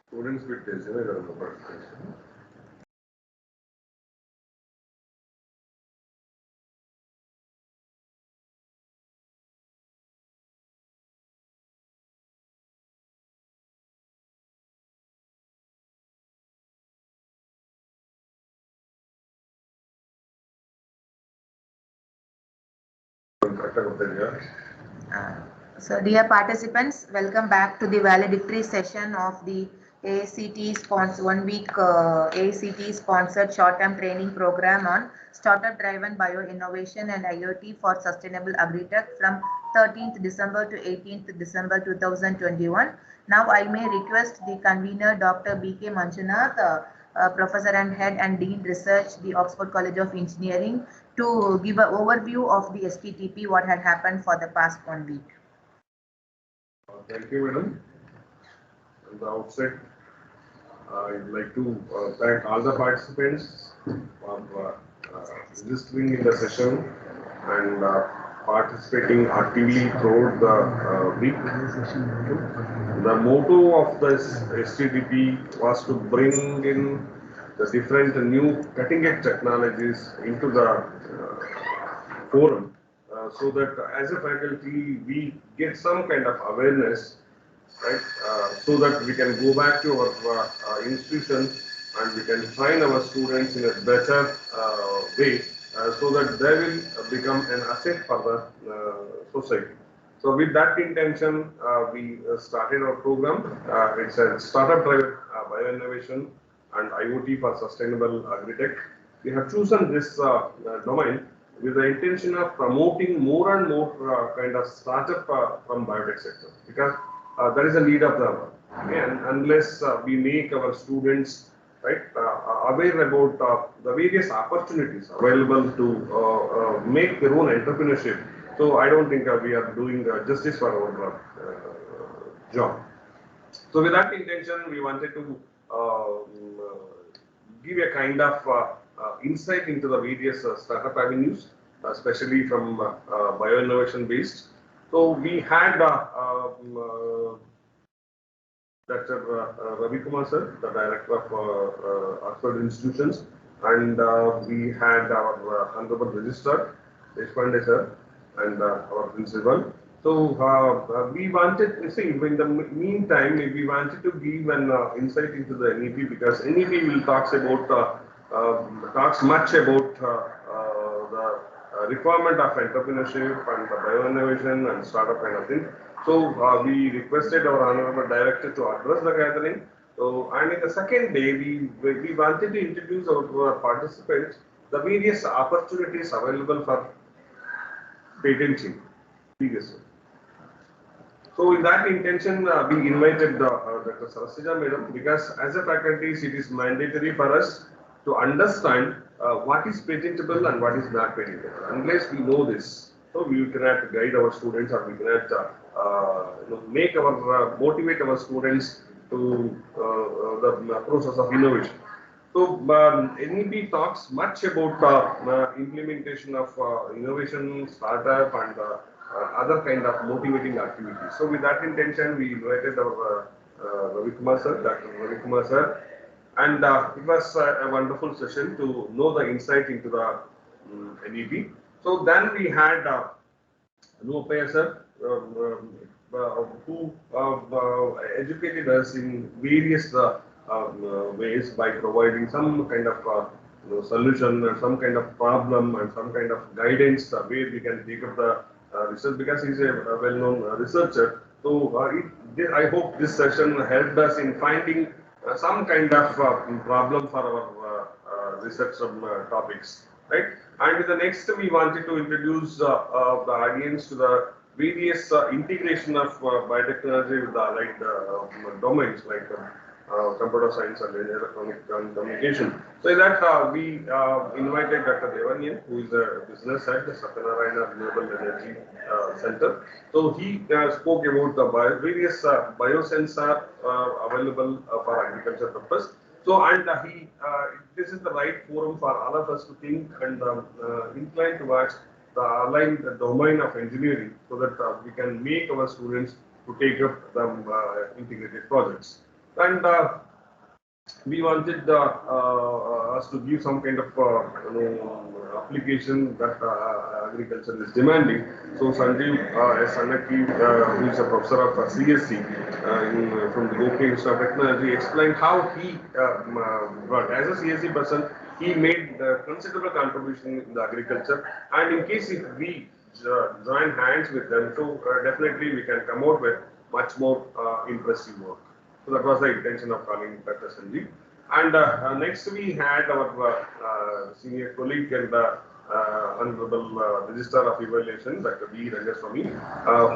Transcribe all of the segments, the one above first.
Students with resume participation. Uh, so, dear participants, welcome back to the valedictory session of the ACT sponsor 1 week ACT sponsored short-term training program on startup driven bio innovation and IoT for sustainable agri-tech from 13th December to 18th December 2021. Now, I may request the convener, Dr. B.K. Manjunath, Professor and Head and Dean Research, the Oxford College of Engineering, to give an overview of the STTP, what had happened for the past 1 week. Thank you, madam. At the outset, I'd like to thank all the participants for registering in the session and participating actively throughout the week. The motto of this STTP was to bring in the different new cutting-edge technologies into the forum so that as a faculty we get some kind of awareness, right, so that we can go back to our institution and we can train our students in a better way so that they will become an asset for the society. So with that intention, we started our program. It's a startup driven bioinnovation and IoT for sustainable agri-tech. We have chosen this domain with the intention of promoting more and more kind of startup from biotech sector, because that is the need of the hour. Okay? And unless we make our students right aware about the various opportunities available to make their own entrepreneurship, so I don't think we are doing justice for our job. So with that intention, we wanted to give a kind of insight into the various startup avenues, especially from bioinnovation based. So we had Dr. Ravi Kumar sir, the director of Oxford Institutions, and we had our Honorable Registrar, Deshpande sir, and our principal. So we wanted, you see, in the meantime, we wanted to give an insight into the NEP, because NEP will talks much about the requirement of entrepreneurship and the bioinnovation and startup kind of thing. So we requested our honorable director to address the gathering. So, and in the second day, we wanted to introduce our participants the various opportunities available for patenting previously. So in that intention, we invited Dr. Sarasija Madam, because as a faculty, it is mandatory for us to understand what is patentable and what is not patentable. Unless we know this, so we cannot guide our students, or we cannot make our motivate our students to the process of innovation. So NEP talks much about implementation of innovation, startup, and other kind of motivating activities. So with that intention, we invited our Ravi Kumar sir, Dr. Ravi Kumar sir, and it was a wonderful session to know the insight into the NEP. So then we had Nupaya sir, who educated us in various ways by providing some kind of solution or some kind of problem and some kind of guidance where we can take up the research, because he's a well-known researcher. So I hope this session helped us in finding some kind of problem for our research topics, right? And the next, we wanted to introduce the audience to the various integration of biotechnology with the allied domains like computer science and electronic communication. So in that we invited Dr. Devanyan, who is a business head, the Satyanarayana Renewable Energy Center. So he spoke about the various biosensor available for agriculture purpose. So, and this is the right forum for all of us to think and incline towards the aligned domain of engineering, so that we can make our students to take up the integrated projects. And we wanted us to give some kind of application that agriculture is demanding. So Sanjeev S. Anaki, who is a professor of CSC from the Gokhale Institute of Technology, explained how he brought, as a CSC person, he made considerable contribution in the agriculture. And in case if we join hands with them, so definitely we can come out with much more impressive work. So that was the intention of calling Dr. Sanjeev. And next we had our senior colleague and Honorable Registrar of Evaluation, Dr. B. Rangaswamy,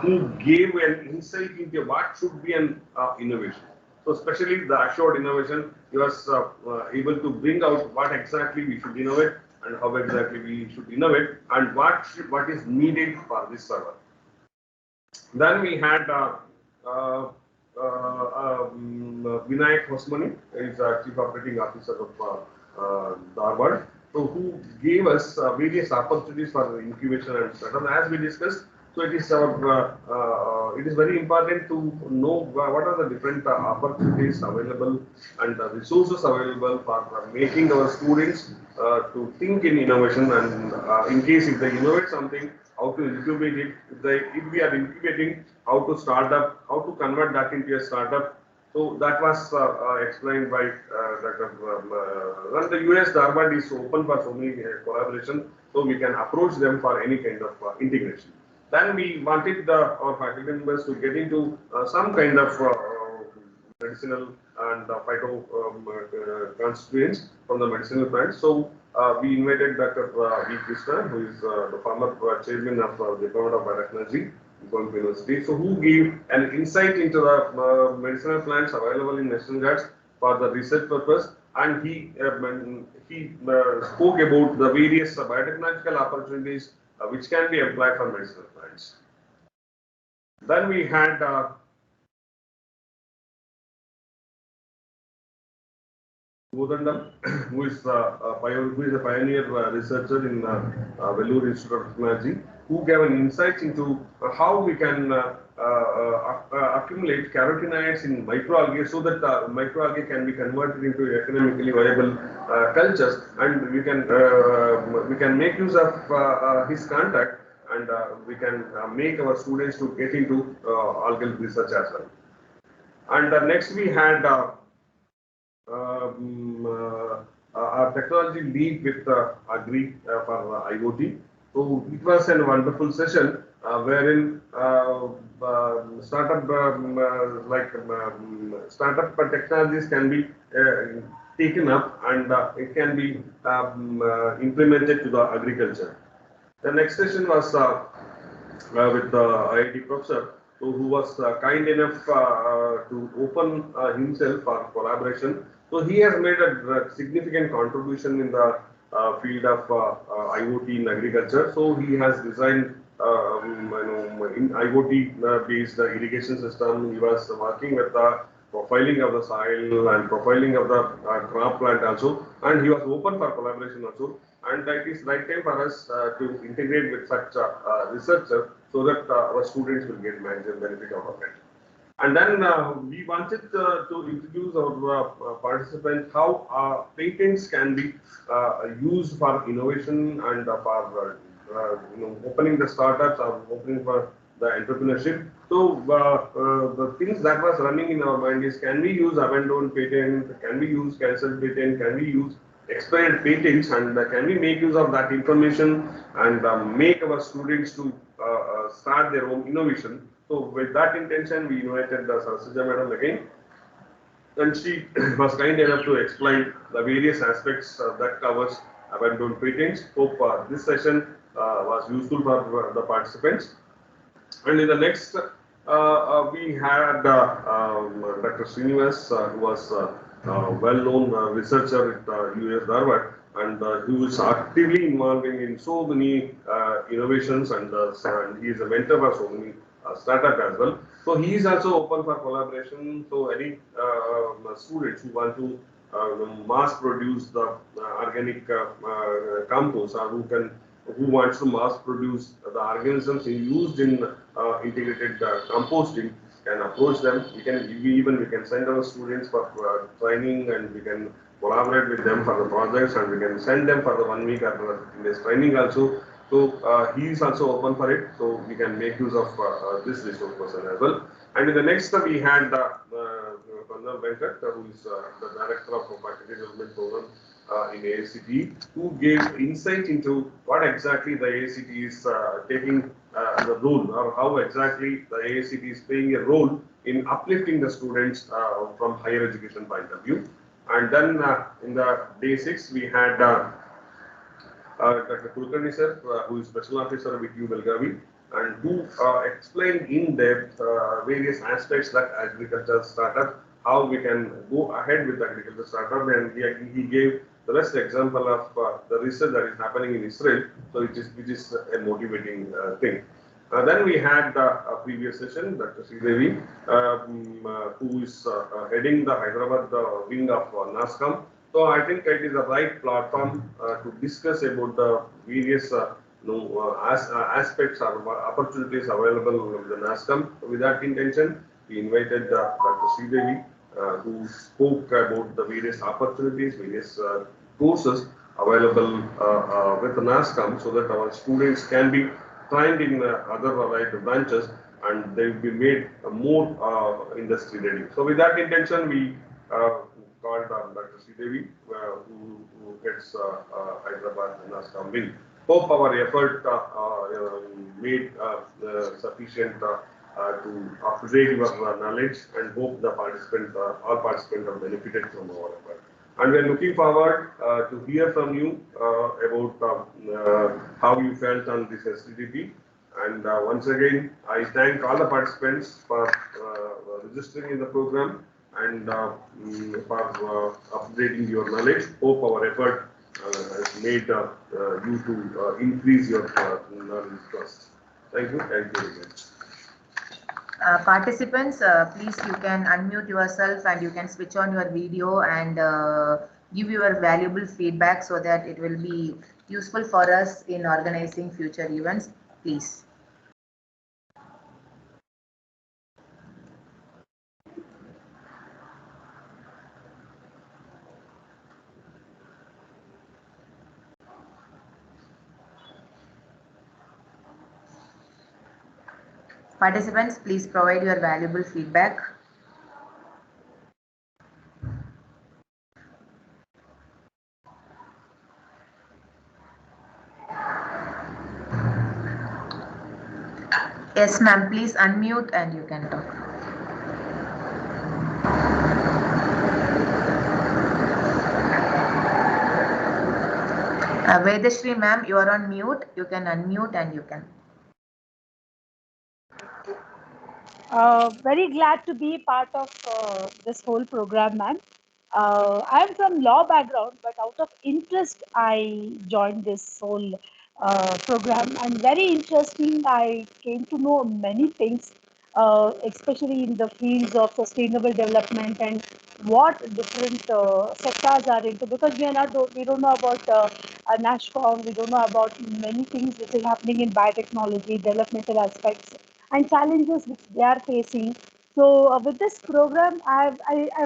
who gave an insight into what should be an innovation. So especially the assured innovation, he was able to bring out what exactly we should innovate and how exactly we should innovate and what is needed for this server. Then we had Vinayak Hosmani, is Chief Operating Officer of Dharwad, so who gave us various opportunities for incubation and startup. As we discussed, so it is our it is very important to know what are the different opportunities available and the resources available for making our students to think in innovation, and in case if they innovate something, how to incubate it. If we are incubating, how to start up, how to convert that into a startup. So that was explained by Dr. When the US Dharwad is open for so many collaboration, so we can approach them for any kind of integration. Then we wanted our faculty members to get into some kind of medicinal and phyto constituents from the medicinal plants. So we invited Dr. V. Krishna, who is the former chairman of the Department of Biotechnology, Bombay University. So who gave an insight into the medicinal plants available in National Guards for the research purpose, and he spoke about the various biotechnological opportunities which can be applied for medicinal plants. Then we had Godandam, who is a pioneer researcher in Vellore Institute of Technology, who gave an insight into how we can accumulate carotenoids in microalgae so that microalgae can be converted into economically viable cultures, and we can make use of his contact, and we can make our students to get into algal research as well. And next we had our technology lead with Agri for IoT. So it was a wonderful session wherein startup technologies can be taken up, and it can be implemented to the agriculture. The next session was with the IIT professor, who was kind enough to open himself for collaboration. So he has made a significant contribution in the field of IoT in agriculture. So he has designed in IoT based irrigation system. He was working with the profiling of the soil and profiling of the crop plant also, and he was open for collaboration also. And it is right time for us to integrate with such researcher so that our students will get maximum benefit out of it. And then we wanted to introduce our participants how patents can be used for innovation and for opening the startups or opening for the entrepreneurship. So the things that was running in our mind is, can we use abandoned patent, can we use cancelled patent, can we use expired patents, and can we make use of that information and make our students to start their own innovation. So with that intention, we invited Sarasija Madam again, and she was kind enough to explain the various aspects that covers abandoned patents. Hope this session was useful for the participants. And in the next, we had Dr. Srinivas, who was a well-known researcher at US Dharwad, and who is actively involving in so many innovations, and he is a mentor for so many startups as well. So he is also open for collaboration. So any students who want to mass produce the organic compost, or who wants to mass produce the organisms used in integrated composting, can approach them. We can send our students for training, and we can collaborate with them for the projects, and we can send them for the 1 week or 15 days training also. So he is also open for it. So we can make use of this resource person as well. And in the next we had Karnal Venkat, who is the director of faculty development program in AICTE, who gave insight into what exactly the AICTE is taking the role, or how exactly the AICTE is playing a role in uplifting the students from higher education point of view. And then in the day 6, we had Dr. Kulkarni sir, who is special officer with U Belgavi, and who explained in depth various aspects that agriculture startup, how we can go ahead with the agriculture startup, and he gave the best example of the research that is happening in Israel, so which is a motivating thing. Then we had a previous session, Dr. Sridevi, who is heading the Hyderabad wing of NASCOM. So I think it is the right platform to discuss about the various aspects or opportunities available in the NASCOM. With that intention, we invited Dr. Sridevi, who spoke about the various opportunities, various courses available with the NASCOM, so that our students can be trained in other variety branches, and they will be made more industry ready. So with that intention, we called Dr. Sridevi, who gets Hyderabad NASCOM wing. Hope our effort made sufficient to upgrade your knowledge, and hope the all participants are benefited from our effort. And we are looking forward to hear from you about how you felt on this STTP. And once again, I thank all the participants for registering in the program, and for upgrading your knowledge. Hope our effort has made you to increase your knowledge trust. Thank you. Thank you again. Participants, please, you can unmute yourself and you can switch on your video and give your valuable feedback, so that it will be useful for us in organizing future events. Please. Participants, please provide your valuable feedback. Yes, ma'am, please unmute and you can talk. Vedashri ma'am, you are on mute. You can unmute and you can. Very glad to be part of this whole program, ma'am. I am from law background, but out of interest, I joined this whole program, and very interesting. I came to know many things, especially in the fields of sustainable development and what different sectors are into. Because we don't know about NASCOM, we don't know about many things which is happening in biotechnology, developmental aspects, and challenges which they are facing. So with this program, I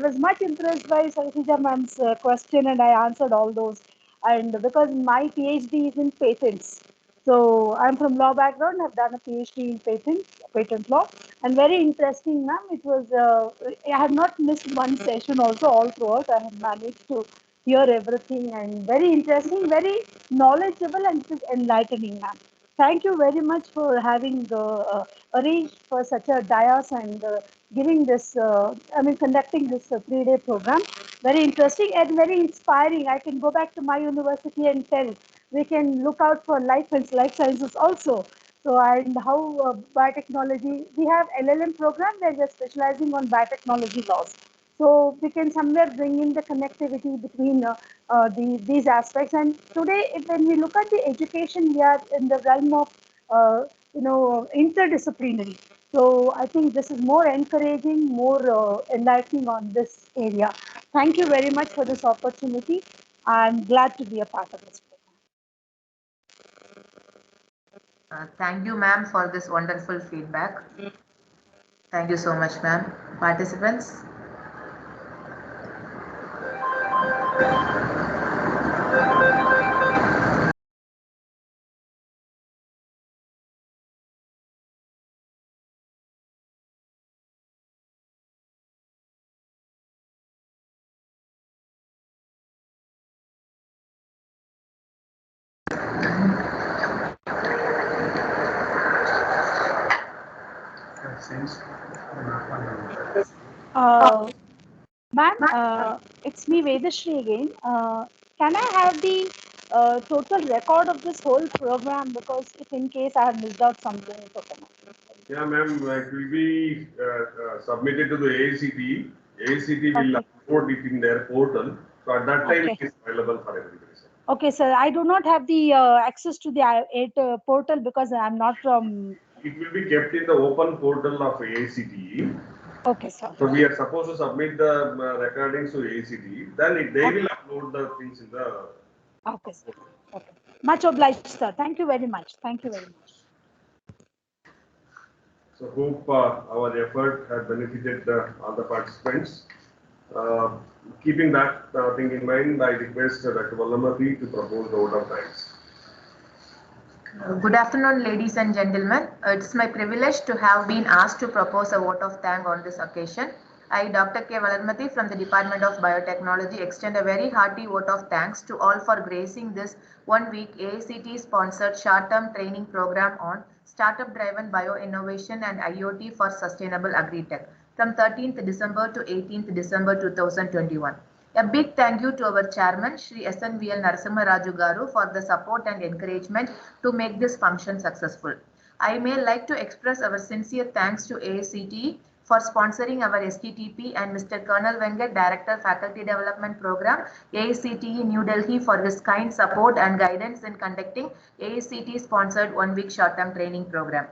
was much impressed by Sarasija ma'am's question, and I answered all those. And because my PhD is in patents, so I'm from law background. I've done a PhD in patent law, and very interesting, ma'am. It was I have not missed one session. Also, all throughout, I have managed to hear everything, and very interesting, very knowledgeable, and it is enlightening, ma'am. Thank you very much for having arranged for such a dais and giving this, conducting this 3-day program. Very interesting and very inspiring. I can go back to my university and tell we can look out for life and life sciences also. So, and how biotechnology, we have LLM program where we're specializing on biotechnology laws. So we can somewhere bring in the connectivity between these aspects. And today, when we look at the education, we are in the realm of interdisciplinary. So I think this is more encouraging, more enlightening on this area. Thank you very much for this opportunity. I'm glad to be a part of this program. Thank you, ma'am, for this wonderful feedback. Thank you so much, ma'am. Participants? Ma'am, it's me Vedashri again. Can I have the total record of this whole program, because if in case I have missed out something, it's okay. Yeah, ma'am, it will be submitted to the AICTE. AICTE will Okay. upload it in their portal. So at that time, Okay. it is available for everybody, sir. Okay, sir. I do not have the access to the portal because I'm not from. It will be kept in the open portal of AICTE. Okay, sir. So we are supposed to submit the recordings to AICTE. Then they will upload the things in the. Okay, sir. Okay. Much obliged, sir. Thank you very much. Thank you very much. So hope our effort has benefited all the participants. Keeping that thing in mind, I request Dr. Vallamati to propose the vote of thanks. Good afternoon, ladies and gentlemen. It's my privilege to have been asked to propose a vote of thanks on this occasion. I, Dr. K. Valarmati from the Department of Biotechnology, extend a very hearty vote of thanks to all for gracing this 1 week AICTE-sponsored short-term training program on Startup-Driven Bio-Innovation and IoT for Sustainable Agri-Tech from 13th December to 18th December 2021. A big thank you to our chairman, Shri SNVL Narasimha Raju Garu, for the support and encouragement to make this function successful. I may like to express our sincere thanks to AICTE for sponsoring our STTP and Mr. Colonel Venkat, Director Faculty Development Program, AICTE New Delhi, for his kind support and guidance in conducting AICTE sponsored 1 week short-term training program.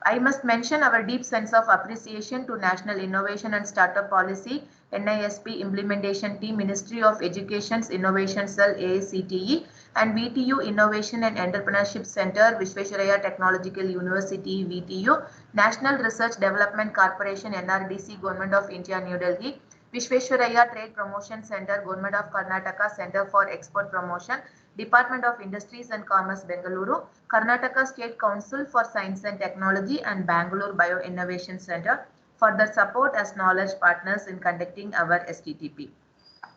I must mention our deep sense of appreciation to National Innovation and Startup Policy, NISP Implementation Team, Ministry of Education's Innovation Cell, AICTE, and VTU Innovation and Entrepreneurship Center, Visvesvaraya Technological University, VTU, National Research Development Corporation, NRDC, Government of India, New Delhi, Visvesvaraya Trade Promotion Center, Government of Karnataka, Center for Export Promotion, Department of Industries and Commerce, Bengaluru, Karnataka State Council for Science and Technology, and Bangalore Bio Innovation Center for their support as knowledge partners in conducting our STTP.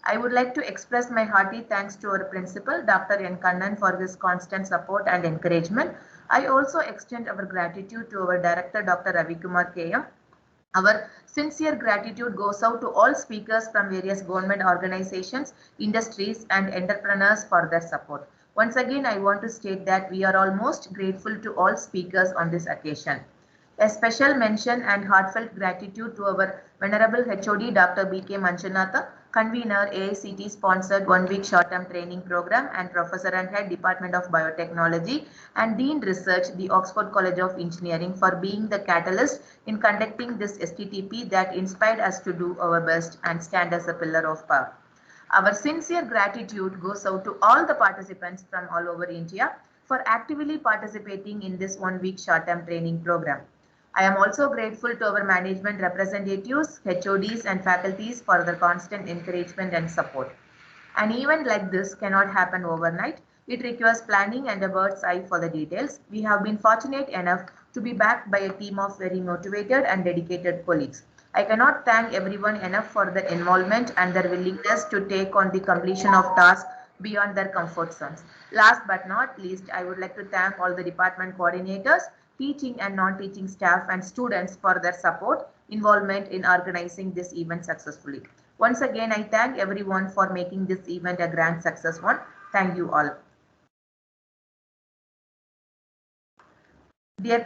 I would like to express my hearty thanks to our principal, Dr. N. Kannan, for his constant support and encouragement. I also extend our gratitude to our director, Dr. Ravikumar K.M. Our sincere gratitude goes out to all speakers from various government organizations, industries, and entrepreneurs for their support. Once again, I want to state that we are all most grateful to all speakers on this occasion. A special mention and heartfelt gratitude to our Venerable HOD Dr. B.K. Manchunatha, convener AICTE sponsored 1 week short-term training program, and Professor and Head Department of Biotechnology, and Dean Research, the Oxford College of Engineering, for being the catalyst in conducting this STTP that inspired us to do our best and stand as a pillar of power. Our sincere gratitude goes out to all the participants from all over India for actively participating in this 1 week short-term training program. I am also grateful to our management representatives, HODs and faculties for their constant encouragement and support. An event like this cannot happen overnight. It requires planning and a bird's eye for the details. We have been fortunate enough to be backed by a team of very motivated and dedicated colleagues. I cannot thank everyone enough for their involvement and their willingness to take on the completion of tasks beyond their comfort zones. Last but not least, I would like to thank all the department coordinators, teaching and non-teaching staff, and students for their support, involvement in organizing this event successfully. Once again, I thank everyone for making this event a grand success one. Thank you all. Dear